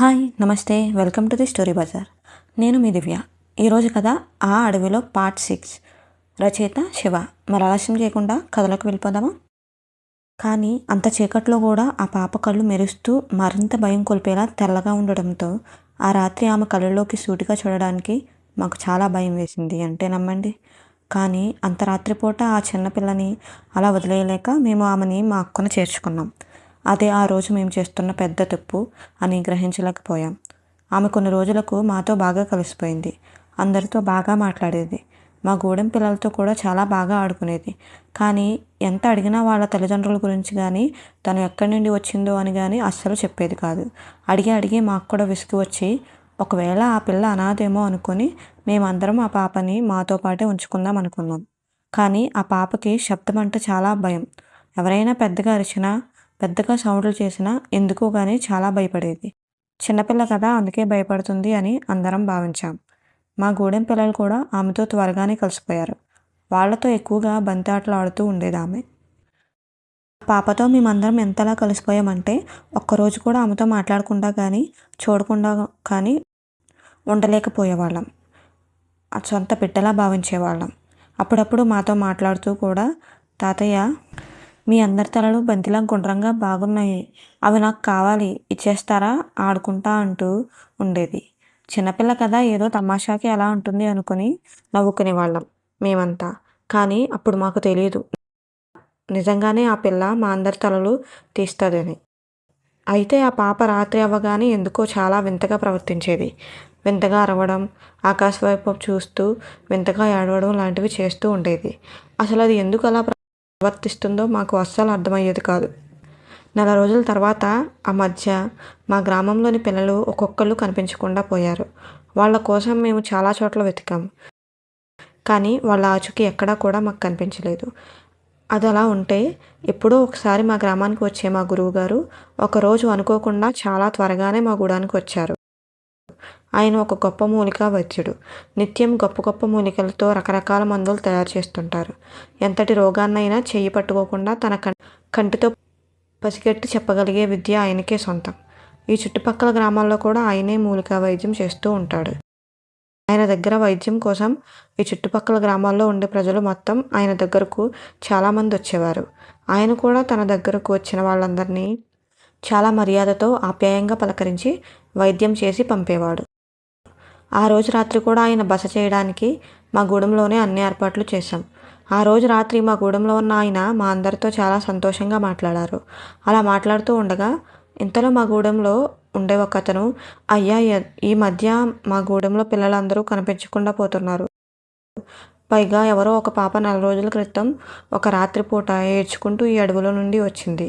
Hi నమస్తే welcome to the Story Bazaar. నేను మీ దివ్య. ఈరోజు కథ ఆ అడవిలో పార్ట్ 6. రచయిత శివ. మరి ఆలస్యం చేయకుండా కథలోకి వెళ్ళిపోదామా? కానీ అంత చీకట్లో కూడా ఆ పాప కళ్ళు మెరుస్తూ మరింత భయం కొల్పేలా తెల్లగా ఉండడంతో ఆ రాత్రి ఆమె కళ్ళలోకి సూటిగా చూడడానికి మాకు చాలా భయం వేసింది అంటే నమ్మండి. కానీ అంత రాత్రిపూట ఆ చిన్నపిల్లని అలా వదిలేయలేక మేము ఆమెని మా అక్కను చేర్చుకున్నాం. అదే ఆ రోజు మేము చేస్తున్న పెద్ద తప్పు అని గ్రహించలేకపోయాం. ఆమె కొన్ని రోజులకు మాతో బాగా కలిసిపోయింది. అందరితో బాగా మాట్లాడేది. మా గూడెం పిల్లలతో కూడా చాలా బాగా ఆడుకునేది. కానీ ఎంత అడిగినా వాళ్ళ తల్లిదండ్రుల గురించి కానీ తను ఎక్కడి నుండి వచ్చిందో అని కానీ అస్సలు చెప్పేది కాదు. అడిగి మాకు కూడా విసుగు వచ్చి ఒకవేళ ఆ పిల్ల అనాథేమో అనుకొని మేమందరం ఆ పాపని మాతో పాటే ఉంచుకుందాం అనుకున్నాం. కానీ ఆ పాపకి శబ్దం అంటే చాలా భయం. ఎవరైనా పెద్దగా అరిచినా పెద్దగా సౌండ్లు చేసినా ఎందుకో కానీ చాలా భయపడేది. చిన్నపిల్ల కదా అందుకే భయపడుతుంది అని అందరం భావించాం. మా గూడెం పిల్లలు కూడా ఆమెతో త్వరగానే కలిసిపోయారు. వాళ్లతో ఎక్కువగా బంతి ఆటలు ఆడుతూ ఉండేది ఆమె. పాపతో మేమందరం ఎంతలా కలిసిపోయామంటే ఒక్కరోజు కూడా ఆమెతో మాట్లాడకుండా కానీ చూడకుండా కానీ ఉండలేకపోయేవాళ్ళం. ఆ సొంత బిడ్డలా భావించేవాళ్ళం. అప్పుడప్పుడు మాతో మాట్లాడుతూ కూడా తాతయ్య మీ అందరి తలలు బంతిలా గుండ్రంగా బాగున్నాయి, అవి నాకు కావాలి, ఇచ్చేస్తారా, ఆడుకుంటా అంటూ ఉండేది. చిన్నపిల్ల కదా ఏదో తమాషాకి అలా ఉంటుంది అనుకుని నవ్వుకునేవాళ్ళం మేమంతా. కానీ అప్పుడు మాకు తెలియదు నిజంగానే ఆ పిల్ల మా అందరి తలలు తీస్తుందని. అయితే ఆ పాప రాత్రి అవ్వగానే ఎందుకో చాలా వింతగా ప్రవర్తించేది. వింతగా అరవడం, ఆకాశం వైపు చూస్తూ వింతగా ఏడవడం లాంటివి చేస్తూ ఉండేది. అసలు అది ఎందుకు అలా ప్రవర్తిస్తుందో మాకు అస్సలు అర్థమయ్యేది కాదు. నెల రోజుల తర్వాత ఆ మధ్య మా గ్రామంలోని పిల్లలు ఒక్కొక్కళ్ళు కనిపించకుండా పోయారు. వాళ్ళ కోసం మేము చాలా చోట్ల వెతికాం. కానీ వాళ్ళ ఆచూకీ ఎక్కడా కూడా మాకు కనిపించలేదు. అది అలా ఉంటే ఎప్పుడో ఒకసారి మా గ్రామానికి వచ్చే మా గురువుగారు ఒకరోజు అనుకోకుండా చాలా త్వరగానే మా గూడానికి వచ్చారు. ఆయన ఒక గొప్ప మూలికా వైద్యుడు. నిత్యం గొప్ప గొప్ప మూలికలతో రకరకాల మందులు తయారు చేస్తుంటారు. ఎంతటి రోగాన్నైనా చెయ్యి పట్టుకోకుండా తన కంటితో పసిగట్టి చెప్పగలిగే విద్య ఆయనకే సొంతం. ఈ చుట్టుపక్కల గ్రామాల్లో కూడా ఆయనే మూలికా వైద్యం చేస్తూ ఉంటాడు. ఆయన దగ్గర వైద్యం కోసం ఈ చుట్టుపక్కల గ్రామాల్లో ఉండే ప్రజలు మొత్తం ఆయన దగ్గరకు చాలామంది వచ్చేవారు. ఆయన కూడా తన దగ్గరకు వచ్చిన వాళ్ళందరినీ చాలా మర్యాదతో ఆప్యాయంగా పలకరించి వైద్యం చేసి పంపేవాడు. ఆ రోజు రాత్రి కూడా ఆయన బస చేయడానికి మా గూడెంలోనే అన్ని ఏర్పాట్లు చేశాం. ఆ రోజు రాత్రి మా గూడెంలో ఉన్న ఆయన మా అందరితో చాలా సంతోషంగా మాట్లాడారు. అలా మాట్లాడుతూ ఉండగా ఇంతలో మా గూడెంలో ఉండే ఒక అతను, అయ్యా ఈ మధ్య మా గూడెంలో పిల్లలందరూ కనిపించకుండా పోతున్నారు. పైగా ఎవరో ఒక పాప 4 రోజుల క్రితం ఒక రాత్రిపూట ఏడ్చుకుంటూ ఈ అడవిలో నుండి వచ్చింది.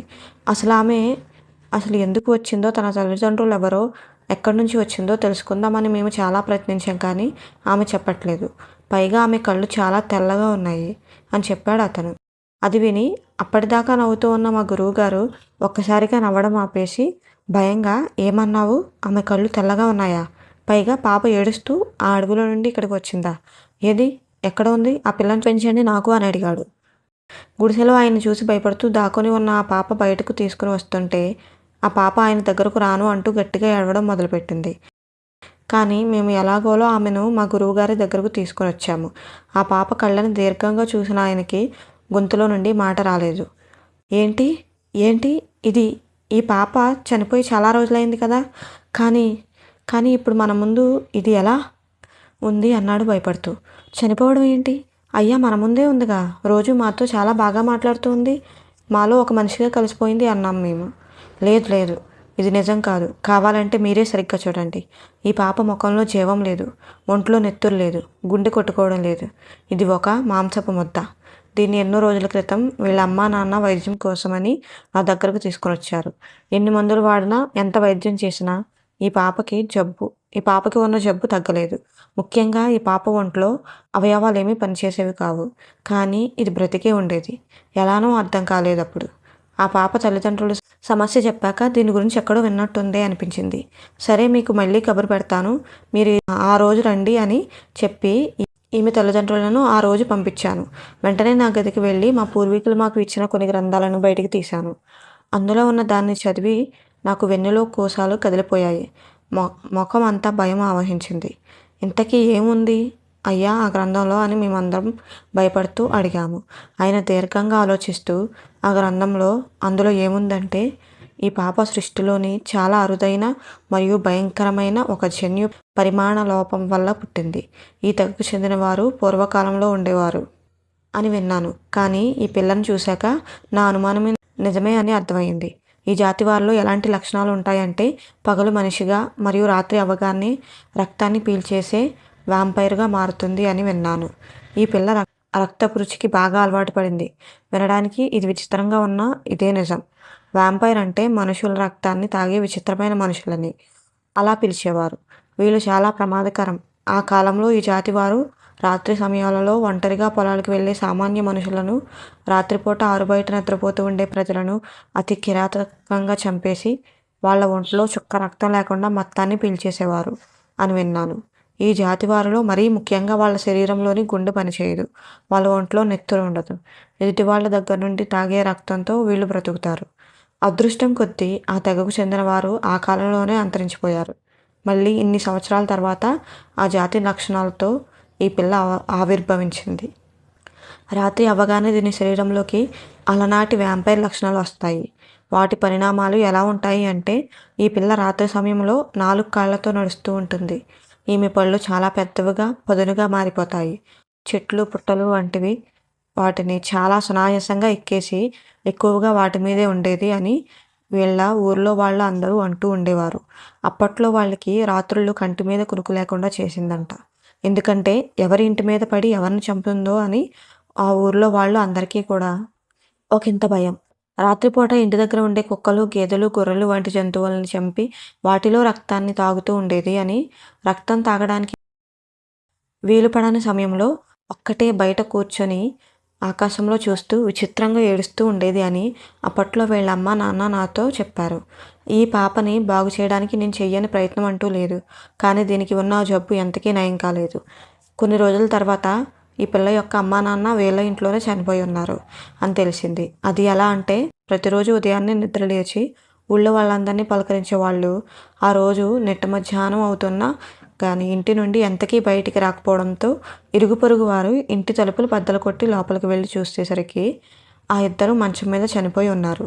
అసలు ఎందుకు వచ్చిందో, తన తల్లిదండ్రులు ఎవరో, ఎక్కడి నుంచి వచ్చిందో తెలుసుకుందామని మేము చాలా ప్రయత్నించాం. కానీ ఆమె చెప్పట్లేదు. పైగా ఆమె కళ్ళు చాలా తెల్లగా ఉన్నాయి అని చెప్పాడు అతను. అది విని అప్పటిదాకా నవ్వుతూ ఉన్న మా గురువుగారు ఒక్కసారిగా నవ్వడం ఆపేసి భయంగా, ఏమన్నావు, ఆమె కళ్ళు తెల్లగా ఉన్నాయా, పైగా పాప ఏడుస్తూ ఆ అడవిలో నుండి ఇక్కడికి వచ్చిందా, ఏది, ఎక్కడ ఉంది, ఆ పిల్లని పెంచండి నాకు అని అడిగాడు. గుడిసెలో ఆయన చూసి భయపడుతూ దాక్కుని ఉన్న ఆ పాప బయటకు తీసుకుని వస్తుంటే ఆ పాప ఆయన దగ్గరకు రాను అంటూ గట్టిగా ఏడవడం మొదలుపెట్టింది. కానీ మేము ఎలాగోలో ఆమెను మా గురువుగారి దగ్గరకు తీసుకుని వచ్చాము. ఆ పాప కళ్ళని దీర్ఘంగా చూసిన ఆయనకి గొంతులో నుండి మాట రాలేదు. ఏంటి ఏంటి ఇది, ఈ పాప చనిపోయి చాలా రోజులైంది కదా, కానీ ఇప్పుడు మన ముందు ఇది ఎలా ఉంది అన్నాడు భయపడుతూ. చనిపోవడం ఏంటి అయ్యా, మన ముందే ఉందిగా, రోజు మాతో చాలా బాగా మాట్లాడుతూ ఉంది, మాలో ఒక మనిషిగా కలిసిపోయింది అన్నాం మేము. లేదు, ఇది నిజం కాదు, కావాలంటే మీరే సరిగ్గా చూడండి. ఈ పాప ముఖంలో జీవం లేదు, ఒంట్లో నెత్తురు లేదు, గుండె కొట్టుకోవడం లేదు. ఇది ఒక మాంసపు ముద్ద. దీన్ని ఎన్నో రోజుల క్రితం వీళ్ళ అమ్మా నాన్న వైద్యం కోసమని నా దగ్గరకు తీసుకుని వచ్చారు. ఎన్ని మందులు వాడినా, ఎంత వైద్యం చేసినా ఈ పాపకి ఉన్న జబ్బు తగ్గలేదు. ముఖ్యంగా ఈ పాప ఒంట్లో అవయవాలేమీ పనిచేసేవి కావు. కానీ ఇది బ్రతికే ఉండేది. ఎలానో అర్థం కాలేదు అప్పుడు. ఆ పాప తల్లిదండ్రులు సమస్య చెప్పాక దీని గురించి ఎక్కడో విన్నట్టుందే అనిపించింది. సరే, మీకు మళ్ళీ కబురు పెడతాను, మీరు ఆ రోజు రండి అని చెప్పి ఈమె తల్లిదండ్రులను ఆ రోజు పంపించాను. వెంటనే నా గదికి వెళ్ళి మా పూర్వీకులు మాకు ఇచ్చిన కొన్ని గ్రంథాలను బయటికి తీశాను. అందులో ఉన్న దాన్ని చదివి నాకు వెన్నులో కోసాలు కదిలిపోయాయి. ముఖం అంతా భయం ఆవహించింది. ఇంతకీ ఏముంది అయ్యా ఆ గ్రంథంలో అని మేమందరం భయపడుతూ అడిగాము. ఆయన దీర్ఘంగా ఆలోచిస్తూ ఆ గ్రంథంలో అందులో ఏముందంటే, ఈ పాప సృష్టిలోని చాలా అరుదైన మరియు భయంకరమైన ఒక జన్యు పరిమాణ లోపం వల్ల పుట్టింది. ఈ తెగకు చెందిన వారు పూర్వకాలంలో ఉండేవారు అని విన్నాను. కానీ ఈ పిల్లని చూశాక నా అనుమానమే నిజమే అని అర్థమైంది. ఈ జాతి వారిలో ఎలాంటి లక్షణాలు ఉంటాయంటే, పగలు మనిషిగా మరియు రాత్రి అవ్వగానే రక్తాన్ని పీల్చేసే వ్యాంపైర్గా మారుతుంది అని విన్నాను. ఈ పిల్ల రక్తపు రుచికి బాగా అలవాటు పడింది. వినడానికి ఇది విచిత్రంగా ఉన్నా ఇదే నిజం. వ్యాంపైర్ అంటే మనుషుల రక్తాన్ని తాగే విచిత్రమైన మనుషులని అలా పిలిచేవారు. వీళ్ళు చాలా ప్రమాదకరం. ఆ కాలంలో ఈ జాతి వారు రాత్రి సమయాలలో ఒంటరిగా పొలాలకు వెళ్ళే సామాన్య మనుషులను, రాత్రిపూట ఆరుబయట నిద్రపోతూ ఉండే ప్రజలను అతి కిరాతకంగా చంపేసి వాళ్ళ ఒంట్లో చుక్క రక్తం లేకుండా మొత్తాన్ని పీల్చేసేవారు అని విన్నాను. ఈ జాతి వారిలో మరీ ముఖ్యంగా వాళ్ళ శరీరంలోని గుండె పనిచేయదు. వాళ్ళ ఒంట్లో నెత్తురు ఉండదు. ఎదుటి వాళ్ళ దగ్గర నుండి తాగే రక్తంతో వీళ్ళు బ్రతుకుతారు. అదృష్టం కొద్దీ ఆ తెగకు చెందిన వారు ఆ కాలంలోనే అంతరించిపోయారు. మళ్ళీ ఇన్ని సంవత్సరాల తర్వాత ఆ జాతి లక్షణాలతో ఈ పిల్ల ఆవిర్భవించింది. రాత్రి అవ్వగానే దీని శరీరంలోకి అలనాటి వ్యాంపైర్ లక్షణాలు వస్తాయి. వాటి పరిణామాలు ఎలా ఉంటాయి అంటే, ఈ పిల్ల రాత్రి సమయంలో 4 కాళ్లతో నడుస్తూ ఉంటుంది. ఈమె పళ్ళు చాలా పెద్దవిగా పదునుగా మారిపోతాయి. చెట్లు పుట్టలు వంటివి వాటిని చాలా సునాయాసంగా ఎక్కేసి ఎక్కువగా వాటి మీదే ఉండేది అని వీళ్ళ ఊర్లో వాళ్ళు అందరూ అంటూ ఉండేవారు. అప్పట్లో వాళ్ళకి రాత్రుళ్ళు కంటి మీద కునుకు లేకుండా చేసిందంట. ఎందుకంటే ఎవరి ఇంటి మీద పడి ఎవరిని చంపుతుందో అని ఆ ఊర్లో వాళ్ళు అందరికీ కూడా ఒకంత భయం. రాత్రిపూట ఇంటి దగ్గర ఉండే కుక్కలు, గేదెలు, గొర్రెలు వంటి జంతువులను చంపి వాటిలో రక్తాన్ని తాగుతూ ఉండేది అని, రక్తం తాగడానికి వీలుపడని సమయంలో ఒక్కటే బయట కూర్చొని ఆకాశంలో చూస్తూ విచిత్రంగా ఏడుస్తూ ఉండేది అని అప్పట్లో వీళ్ళ అమ్మ నాన్న నాతో చెప్పారు. ఈ పాపని బాగు చేయడానికి నేను చెయ్యని ప్రయత్నం అంటూ లేదు. కానీ దీనికి ఉన్న జబ్బు ఎంతకీ నయం కాలేదు. కొన్ని రోజుల తర్వాత ఈ పిల్ల యొక్క అమ్మా నాన్న వీళ్ళ ఇంట్లోనే చనిపోయి ఉన్నారు అని తెలిసింది. అది ఎలా అంటే, ప్రతిరోజు ఉదయాన్నే నిద్ర లేచి ఊళ్ళో వాళ్ళందరినీ పలకరించేవాళ్ళు. ఆ రోజు నిట్ట మధ్యాహ్నం అవుతున్నా కానీ ఇంటి నుండి ఎంతకీ బయటికి రాకపోవడంతో ఇరుగు పొరుగు వారు ఇంటి తలుపులు బద్దలు కొట్టి లోపలికి వెళ్ళి చూసేసరికి ఆ ఇద్దరు మంచం మీద చనిపోయి ఉన్నారు.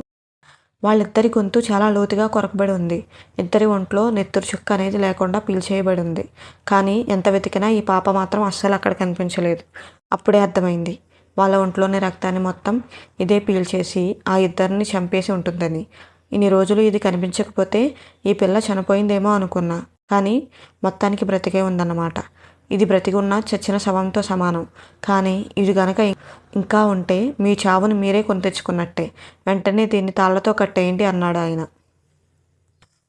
వాళ్ళిద్దరి గొంతు చాలా లోతుగా కొరకబడి ఉంది. ఇద్దరి ఒంట్లో నెత్తురు చుక్క అనేది లేకుండా పీల్చేయబడి ఉంది. కానీ ఎంత వెతికినా ఈ పాప మాత్రం అస్సలు అక్కడ కనిపించలేదు. అప్పుడే అర్థమైంది, వాళ్ళ ఒంట్లోని రక్తాన్ని మొత్తం ఇదే పీల్చేసి ఆ ఇద్దరిని చంపేసి ఉంటుందని. ఇన్ని రోజులు ఇది కనిపించకపోతే ఈ పిల్ల చనిపోయిందేమో అనుకున్నా. కానీ మొత్తానికి బ్రతికే ఉందన్నమాట. ఇది బ్రతికి ఉన్న చచ్చిన శవంతో సమానం. కానీ ఇది గనక ఇంకా ఉంటే మీ చావుని మీరే కొని తెచ్చుకున్నట్టే. వెంటనే దీన్ని తాళ్లతో కట్టేయండి అన్నాడు ఆయన.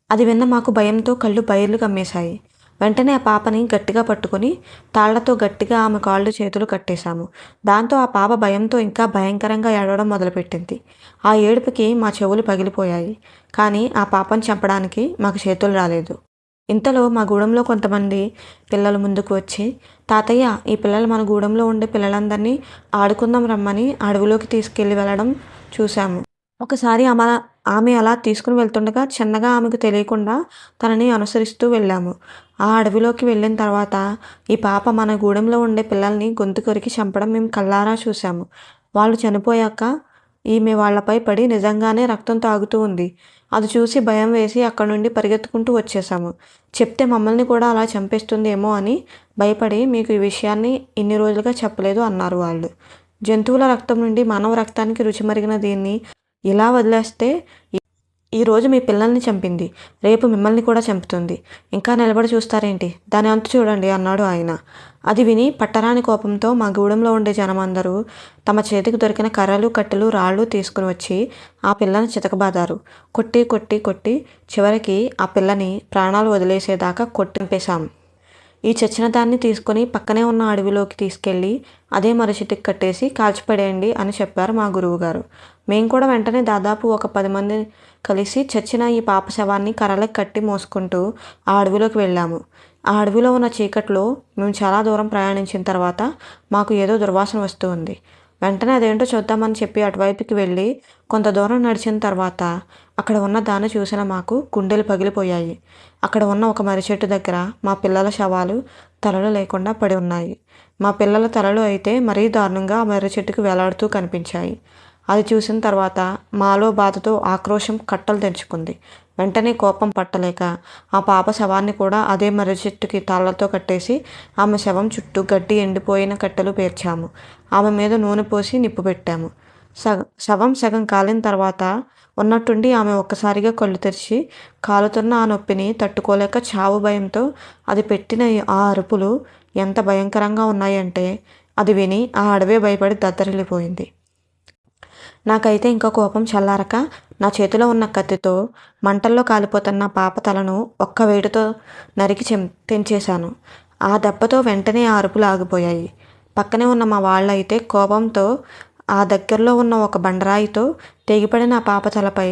అది విన్న మాకు భయంతో కళ్ళు బైర్లు కమ్మేశాయి. వెంటనే ఆ పాపని గట్టిగా పట్టుకొని తాళ్లతో గట్టిగా ఆమె కాళ్ళు చేతులు కట్టేశాము. దాంతో ఆ పాప భయంతో ఇంకా భయంకరంగా ఏడవడం మొదలుపెట్టింది. ఆ ఏడుపుకి మా చెవులు పగిలిపోయాయి. కానీ ఆ పాపని చంపడానికి మాకు చేతులు రాలేదు. ఇంతలో మా గూడెంలో కొంతమంది పిల్లలు ముందుకు వచ్చి, తాతయ్య, ఈ పిల్లలు మన గూడెంలో ఉండే పిల్లలందరినీ ఆడుకుందాం రమ్మని అడవిలోకి తీసుకెళ్ళి వెళ్ళడం చూశాము. ఒకసారి ఆమె అలా తీసుకుని వెళ్తుండగా చిన్నగా ఆమెకు తెలియకుండా తనని అనుసరిస్తూ వెళ్ళాము. ఆ అడవిలోకి వెళ్ళిన తర్వాత ఈ పాప మన గూడెంలో ఉండే పిల్లల్ని గొంతు కొరికి చంపడం మేము కళ్ళారా చూసాము. వాళ్ళు చనిపోయాక ఈమె వాళ్ళపై పడి నిజంగానే రక్తం తాగుతూ ఉంది. అది చూసి భయం వేసి అక్కడి నుండి పరిగెత్తుకుంటూ వచ్చేసాము. చెప్తే మమ్మల్ని కూడా అలా చంపేస్తుందేమో అని భయపడి మీకు ఈ విషయాన్ని ఇన్ని రోజులుగా చెప్పలేదు అన్నారు వాళ్ళు. జంతువుల రక్తం నుండి మానవ రక్తానికి రుచి మరిగిన దీన్ని ఇలా వదిలేస్తే ఈరోజు మీ పిల్లల్ని చంపింది, రేపు మిమ్మల్ని కూడా చంపుతుంది. ఇంకా నిలబడి చూస్తారేంటి, దాని అంతు చూడండి అన్నాడు ఆయన. అది విని పట్టరాని కోపంతో మా గూడెంలో ఉండే జనమందరూ తమ చేతికి దొరికిన కర్రలు, కట్టెలు, రాళ్ళు తీసుకుని వచ్చి ఆ పిల్లని చితకబాదారు. కొట్టి కొట్టి కొట్టి చివరికి ఆ పిల్లని ప్రాణాలు వదిలేసేదాకా కొట్టింపేశాం. ఈ చచ్చిన దాన్ని తీసుకొని పక్కనే ఉన్న అడవిలోకి తీసుకెళ్ళి అదే మరచెట్టుకి కట్టేసి కాల్చిపడేయండి అని చెప్పారు మా గురువుగారు. మేము కూడా వెంటనే దాదాపు ఒక 10 మంది కలిసి చచ్చిన ఈ పాప శవాన్ని కర్రలకు కట్టి మోసుకుంటూ ఆ అడవిలోకి వెళ్ళాము. ఆ అడవిలో ఉన్న చీకట్లో మేము చాలా దూరం ప్రయాణించిన తర్వాత మాకు ఏదో దుర్వాసన వస్తూ ఉంది. వెంటనే అదేంటో చూద్దామని చెప్పి అటువైపుకి వెళ్ళి కొంత దూరం నడిచిన తర్వాత అక్కడ ఉన్న దాన్ని చూసిన మాకు గుండెలు పగిలిపోయాయి. అక్కడ ఉన్న ఒక మర్రి చెట్టు దగ్గర మా పిల్లల శవాలు తలలు లేకుండా పడి ఉన్నాయి. మా పిల్లల తలలు అయితే మరీ దారుణంగా ఆ మర్రి చెట్టుకు వేలాడుతూ కనిపించాయి. అది చూసిన తర్వాత మాలో బాధతో ఆక్రోశం కట్టలు తెంచుకుంది. వెంటనే కోపం పట్టలేక ఆ పాప శవాన్ని కూడా అదే మర్రి చెట్టుకి తాళ్లతో కట్టేసి ఆమె శవం చుట్టూ గడ్డి ఎండిపోయిన కట్టెలు పేర్చాము. ఆమె మీద నూనె పోసి నిప్పు పెట్టాము. శవం సగం కాలిన తర్వాత ఉన్నట్టుండి ఆమె ఒక్కసారిగా కళ్ళు తెరిచి కాలుతున్న ఆ నొప్పిని తట్టుకోలేక చావు భయంతో అది పెట్టిన ఆ అరుపులు ఎంత భయంకరంగా ఉన్నాయంటే అది విని ఆ అడవే భయపడి దద్దరిల్లిపోయింది. నాకైతే ఇంకా కోపం చల్లారక నా చేతిలో ఉన్న కత్తితో మంటల్లో కాలిపోతున్న పాప తలను ఒక్క వేటుతో నరికి తెంచేశాను. ఆ దెబ్బతో వెంటనే ఆ అరుపులు ఆగిపోయాయి. పక్కనే ఉన్న మా వాళ్ళైతే కోపంతో ఆ దగ్గరలో ఉన్న ఒక బండరాయితో తెగిపడిన ఆ పాప తలపై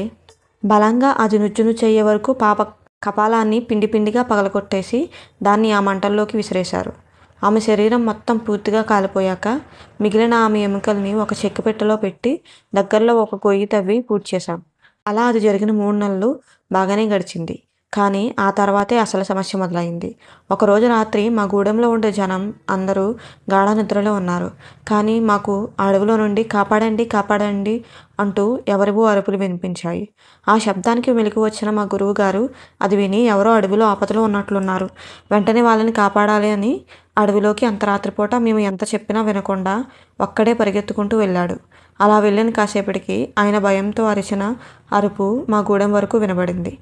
బలంగా అది నుజ్జునుచ్చయ్యే వరకు పాప కపాలాన్ని పిండి పిండిగా పగలగొట్టేసి దాన్ని ఆ మంటల్లోకి విసిరేశారు. ఆమె శరీరం మొత్తం పూర్తిగా కాలిపోయాక మిగిలిన ఆమె ఎముకల్ని ఒక చెక్కపెట్టెలో పెట్టి దగ్గరలో ఒక గొయ్యి తవ్వి పూడ్చేశాం. అలా అది జరిగిన 3 నెలలు బాగానే గడిచింది. కానీ ఆ తర్వాతే అసలు సమస్య మొదలైంది. ఒకరోజు రాత్రి మా గూడెంలో ఉండే జనం అందరూ గాఢ నిద్రలో ఉన్నారు. కానీ మాకు అడవిలో నుండి కాపాడండి కాపాడండి అంటూ ఎవరివో అరుపులు వినిపించాయి. ఆ శబ్దానికి మెలకు వచ్చిన మా గురువు గారు అది విని ఎవరో అడవిలో ఆపదలో ఉన్నట్లున్నారు, వెంటనే వాళ్ళని కాపాడాలి అని అడవిలోకి అంత రాత్రిపూట మేము ఎంత చెప్పినా వినకుండా ఒక్కడే పరిగెత్తుకుంటూ వెళ్ళాడు. అలా వెళ్ళిన కాసేపటికి ఆయన భయంతో అరిచిన అరుపు మా గూడెం వరకు వినబడింది.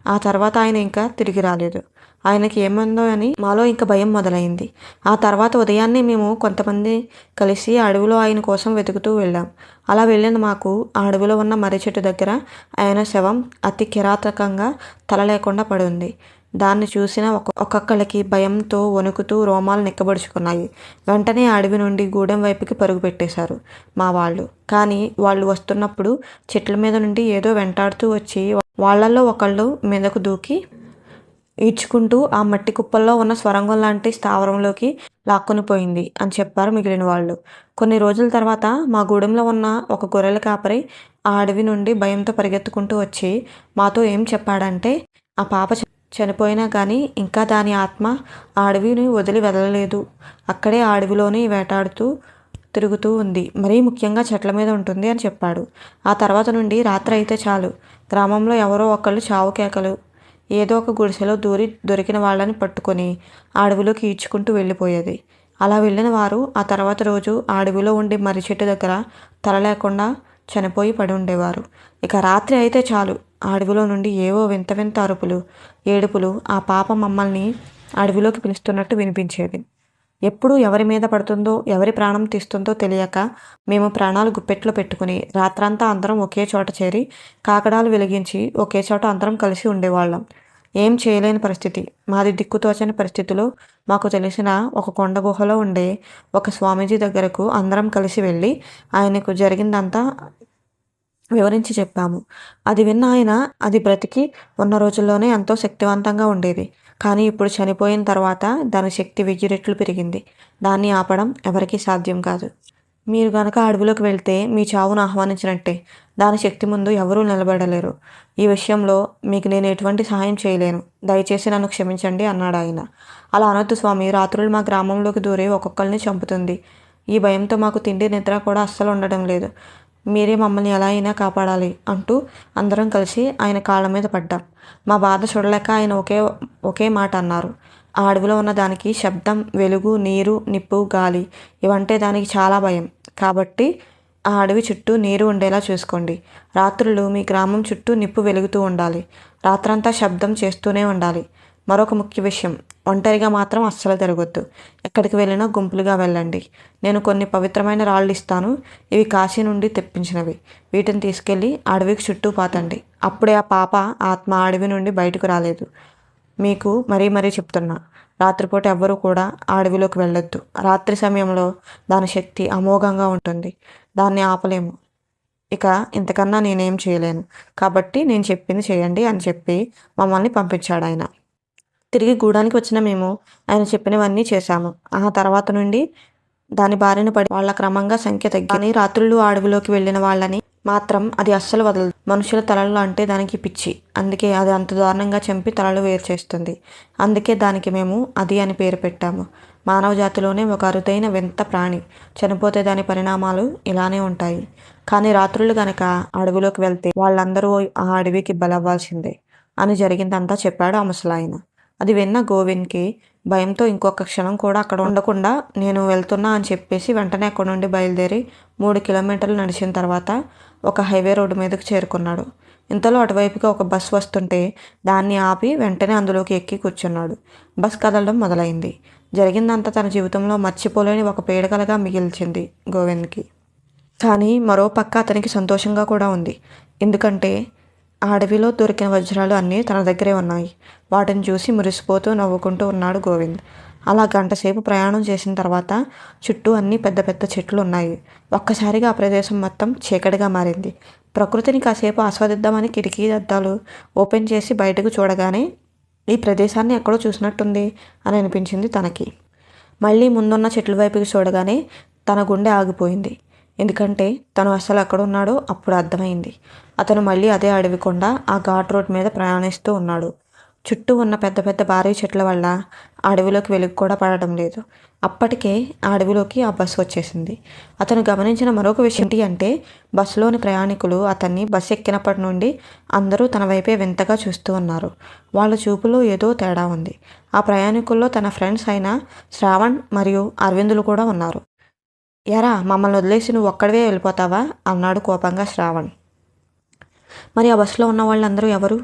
ఆ తర్వాత ఆయన ఇంకా తిరిగి రాలేదు. ఆయనకి ఏమైందో అని మాలో ఇంకా భయం మొదలైంది. ఆ తర్వాత ఉదయాన్నే మేము కొంతమంది కలిసి అడవిలో ఆయన కోసం వెతుకుతూ వెళ్ళాం. అలా వెళ్ళిన మాకు ఆ అడవిలో ఉన్న మర్రి చెట్టు దగ్గర ఆయన శవం అతి కిరాతకంగా తల లేకుండా పడి ఉంది. దాన్ని చూసిన ఒక్కొక్కళ్ళకి భయంతో వణుకుతూ రోమాలు నిక్కబడుచుకున్నాయి. వెంటనే అడవి నుండి గూడెం వైపుకి పరుగు పెట్టేశారు మా వాళ్ళు. కానీ వాళ్ళు వస్తున్నప్పుడు చెట్ల మీద నుండి ఏదో వెంటాడుతూ వచ్చి వాళ్ళల్లో ఒకళ్ళు మీదకు దూకి ఈడ్చుకుంటూ ఆ మట్టి కుప్పల్లో ఉన్న స్వరంగం లాంటి స్థావరంలోకి లాక్కొని పోయింది అని చెప్పారు మిగిలిన వాళ్ళు. కొన్ని రోజుల తర్వాత మా గూడెంలో ఉన్న ఒక గొర్రెల కాపరి ఆ అడవి నుండి భయంతో పరిగెత్తుకుంటూ వచ్చి మాతో ఏం చెప్పాడంటే ఆ పాప చనిపోయినా కానీ ఇంకా దాని ఆత్మ ఆ అడవిని వదిలి వెళ్ళలేదు. అక్కడే ఆ అడవిలోనే వేటాడుతూ తిరుగుతూ ఉంది. మరీ ముఖ్యంగా చెట్ల మీద ఉంటుంది అని చెప్పాడు. ఆ తర్వాత నుండి రాత్రి అయితే చాలు గ్రామంలో ఎవరో ఒకళ్ళు చావు కేకలు, ఏదో ఒక గుడిసెలో దొరికిన వాళ్ళని పట్టుకొని ఆ అడవిలోకి ఈడ్చుకుంటూ వెళ్ళిపోయేది. అలా వెళ్ళిన వారు ఆ తర్వాత రోజు ఆ అడవిలో ఉండి మర్రి చెట్టు దగ్గర తల లేకుండా చనిపోయి పడి ఉండేవారు. ఇక రాత్రి అయితే చాలు ఆ అడవిలో నుండి ఏవో వింత వింత అరుపులు, ఏడుపులు ఆ పాప మమ్మల్ని అడవిలోకి పిలుస్తున్నట్టు వినిపించేది. ఎప్పుడు ఎవరి మీద పడుతుందో ఎవరి ప్రాణం తీస్తుందో తెలియక మేము ప్రాణాలు గుప్పెట్లో పెట్టుకుని రాత్రంతా అందరం ఒకే చోట చేరి కాకడాలు వెలిగించి ఒకే చోట అందరం కలిసి ఉండేవాళ్ళం. ఏం చేయలేని పరిస్థితి. మాది దిక్కుతోచని పరిస్థితిలో మాకు తెలిసిన ఒక కొండ గుహలో ఉండే ఒక స్వామీజీ దగ్గరకు అందరం కలిసి వెళ్ళి ఆయనకు జరిగిందంతా వివరించి చెప్పాము. అది విన్న ఆయన అది బ్రతికి ఉన్న రోజుల్లోనే ఎంతో శక్తివంతంగా ఉండేది. కానీ ఇప్పుడు చనిపోయిన తర్వాత దాని శక్తి 1000 రెట్లు పెరిగింది. దాన్ని ఆపడం ఎవరికీ సాధ్యం కాదు. మీరు గనక అడవిలోకి వెళ్తే మీ చావును ఆహ్వానించినట్టే. దాని శక్తి ముందు ఎవరూ నిలబడలేరు. ఈ విషయంలో మీకు నేను ఎటువంటి సహాయం చేయలేను. దయచేసి నన్ను క్షమించండి అన్నాడు ఆయన. అలా అనొద్దు స్వామి, రాత్రులు మా గ్రామంలోకి దూరి ఒక్కొక్కరిని చంపుతుంది. ఈ భయంతో మాకు తిండి నిద్ర కూడా అస్సలు ఉండడం లేదు. మీరే మమ్మల్ని ఎలా అయినా కాపాడాలి అంటూ అందరం కలిసి ఆయన కాళ్ళ మీద పడ్డాం. మా బాధ చూడలేక ఆయన ఒకే మాట అన్నారు. ఆ అడవిలో ఉన్న దానికి శబ్దం, వెలుగు, నీరు, నిప్పు, గాలి ఇవంటే దానికి చాలా భయం. కాబట్టి ఆ అడవి చుట్టూ నీరు ఉండేలా చూసుకోండి. రాత్రులు మీ గ్రామం చుట్టూ నిప్పు వెలుగుతూ ఉండాలి. రాత్రంతా శబ్దం చేస్తూనే ఉండాలి. మరొక ముఖ్య విషయం, ఒంటరిగా మాత్రం అస్సలు తిరగొద్దు. ఎక్కడికి వెళ్ళినా గుంపులుగా వెళ్ళండి. నేను కొన్ని పవిత్రమైన రాళ్ళు ఇస్తాను. ఇవి కాశీ నుండి తెప్పించినవి. వీటిని తీసుకెళ్ళి అడవికి చుట్టూ పాతండి. అప్పుడే ఆ పాప ఆత్మ అడవి నుండి బయటకు రాలేదు. మీకు మరీ చెప్తున్నా, రాత్రిపూట ఎవ్వరూ కూడా ఆ అడవిలోకి వెళ్ళొద్దు. రాత్రి సమయంలో దాని శక్తి అమోఘంగా ఉంటుంది. దాన్ని ఆపలేము. ఇక ఇంతకన్నా నేనేం చేయలేను. కాబట్టి నేను చెప్పింది చేయండి అని చెప్పి మమ్మల్ని పంపించాడు ఆయన. తిరిగి గూడానికి వచ్చిన మేము ఆయన చెప్పినవన్నీ చేశాము. ఆ తర్వాత నుండి దాని బారిన పడి వాళ్ళ క్రమంగా సంఖ్య తగ్గి, కానీ రాత్రుళ్ళు ఆ అడవిలోకి వెళ్ళిన వాళ్ళని మాత్రం అది అస్సలు వదలదు. మనుషుల తలలు అంటే దానికి పిచ్చి. అందుకే అది అంత దారుణంగా చంపి తలలు వేరు చేస్తుంది. అందుకే దానికి మేము అది అని పేరు పెట్టాము. మానవ జాతిలోనే ఒక అరుదైన వింత ప్రాణి. చనిపోతే దాని పరిణామాలు ఇలానే ఉంటాయి. కానీ రాత్రులు గనక అడవిలోకి వెళ్తే వాళ్ళందరూ ఆ అడవికి బలవ్వాల్సిందే అని జరిగిందంతా చెప్పాడు ఆ ముసలాయన. అది విన్న గోవింద్కి భయంతో ఇంకొక క్షణం కూడా అక్కడ ఉండకుండా నేను వెళ్తున్నా అని చెప్పేసి వెంటనే అక్కడ నుండి బయలుదేరి 3 కిలోమీటర్లు నడిచిన తర్వాత ఒక హైవే రోడ్డు మీదకి చేరుకున్నాడు. ఇంతలో అటువైపుగా ఒక బస్ వస్తుంటే దాన్ని ఆపి వెంటనే అందులోకి ఎక్కి కూర్చున్నాడు. బస్ కదలడం మొదలైంది. జరిగిందంతా తన జీవితంలో మర్చిపోలేని ఒక పీడకలగా మిగిల్చింది గోవింద్కి. కానీ మరో పక్క అతనికి సంతోషంగా కూడా ఉంది. ఎందుకంటే ఆ అడవిలో దొరికిన వజ్రాలు అన్నీ తన దగ్గరే ఉన్నాయి. వాటిని చూసి మురిసిపోతూ నవ్వుకుంటూ ఉన్నాడు గోవింద్. అలా గంటసేపు ప్రయాణం చేసిన తర్వాత చుట్టూ అన్నీ పెద్ద పెద్ద చెట్లు ఉన్నాయి. ఒక్కసారిగా ఆ ప్రదేశం మొత్తం చీకటిగా మారింది. ప్రకృతిని కాసేపు ఆస్వాదిద్దామని కిటికీ అద్దాలు ఓపెన్ చేసి బయటకు చూడగానే ఈ ప్రదేశాన్ని ఎక్కడో చూసినట్టుంది అని అనిపించింది తనకి. మళ్ళీ ముందున్న చెట్ల వైపుకి చూడగానే తన గుండె ఆగిపోయింది. ఎందుకంటే తను అసలు ఎక్కడున్నాడో అప్పుడు అర్థమైంది. అతను మళ్ళీ అదే అడవి కొండ ఆ ఘాట్ రోడ్ మీద ప్రయాణిస్తూ ఉన్నాడు. చుట్టూ ఉన్న పెద్ద పెద్ద భారీ చెట్ల వల్ల ఆ అడవిలోకి వెలుగు కూడా పడడం లేదు. అప్పటికే ఆ అడవిలోకి ఆ బస్సు వచ్చేసింది. అతను గమనించిన మరొక విషయం ఏంటి అంటే బస్సులోని ప్రయాణికులు అతన్ని బస్సు ఎక్కినప్పటి నుండి అందరూ తన వైపే వింతగా చూస్తూ ఉన్నారు. వాళ్ళ చూపులో ఏదో తేడా ఉంది. ఆ ప్రయాణికుల్లో తన ఫ్రెండ్స్ అయిన శ్రావణ్ మరియు అరవిందులు కూడా ఉన్నారు. ఎరా మమ్మల్ని వదిలేసి నువ్వు ఒక్కడివే వెళ్ళిపోతావా అన్నాడు కోపంగా శ్రావణ్. మరి ఆ బస్సులో ఉన్న వాళ్ళందరూ ఎవరు?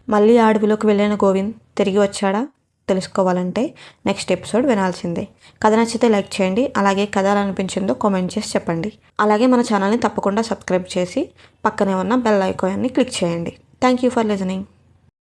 మళ్ళీ ఆ అడవిలోకి వెళ్ళిన గోవింద్ తిరిగి వచ్చాడా? తెలుసుకోవాలంటే నెక్స్ట్ ఎపిసోడ్ వినాల్సిందే. కథ నచ్చితే లైక్ చేయండి. అలాగే కథ ఎలా అనిపించిందో కామెంట్ చేసి చెప్పండి. అలాగే మన ఛానల్ని తప్పకుండా సబ్స్క్రైబ్ చేసి పక్కనే ఉన్న బెల్ ఐకాన్ని క్లిక్ చేయండి. Thank you for listening.